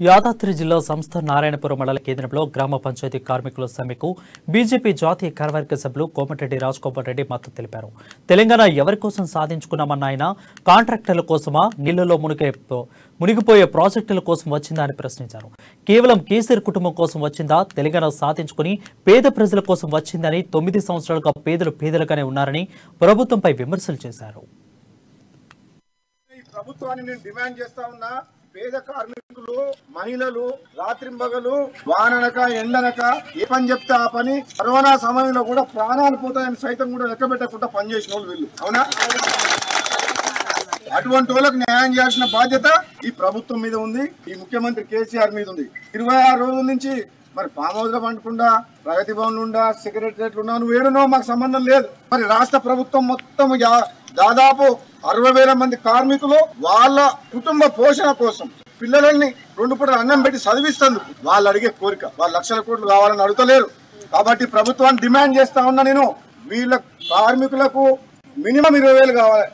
యాదాద్రి జిల్లా సంస్థ నారాయణపురం మండల కేంద్రంలో గ్రామ పంచాయతీ కార్మికుల సమ్మెకు బీజేపీ జాతీయ కార్యవర్గ సభ్యులు కోమటిరెడ్డి రాజగోపాల్ రెడ్డి మద్దతు తెలిపారు. తెలంగాణ ఎవరి కోసం సాధించుకున్నామన్న ఆయన కాంట్రాక్టర్ల కోసమా, నీళ్లలో మునిగిపోయే ప్రాజెక్టుల కోసం వచ్చిందా అని ప్రశ్నించారు. కేవలం కేసీఆర్ కుటుంబం కోసం వచ్చిందా, తెలంగాణ సాధించుకుని పేద ప్రజల కోసం వచ్చిందని 9 సంవత్సరాలుగా పేదలు పేదలుగానే ఉన్నారని ప్రభుత్వంపై విమర్శలు చేశారు. పేద కార్మికులు, మహిళలు రాత్రింబగలు వాననక ఎండనక ఏ పని చెప్తే ఆ పని కరోనా సమయంలో కూడా ప్రాణాలు పోతాయని సైతం కూడా లెక్క పెట్టకుండా పనిచేసిన వాళ్ళు వీళ్ళు. అవునా? అటువంటి వాళ్ళకి న్యాయం చేయాల్సిన బాధ్యత ఈ ప్రభుత్వం మీద ఉంది, ఈ ముఖ్యమంత్రి కేసీఆర్ మీద ఉంది. 26 రోజుల నుంచి మరి ఫామ్ హౌస్ లో పండకుండా, ప్రగతి భవన్లు ఉండా, సెక్రటరియట్లు ఉన్నా, నువ్వు ఏడునో మాకు సంబంధం లేదు. మరి రాష్ట్ర ప్రభుత్వం మొత్తం దాదాపు 60,000 మంది కార్మికులు వాళ్ళ కుటుంబ పోషణ కోసం పిల్లలని 2 పూటలు అన్నం పెట్టి చదివిస్తుంది. వాళ్ళు అడిగే కోరిక వాళ్ళు లక్షల కోట్లు కావాలని అడుగుతలేరు. కాబట్టి ప్రభుత్వాన్ని డిమాండ్ చేస్తా ఉన్నా నేను, వీళ్ళ కార్మికులకు మినిమం 20,000 కావాలి.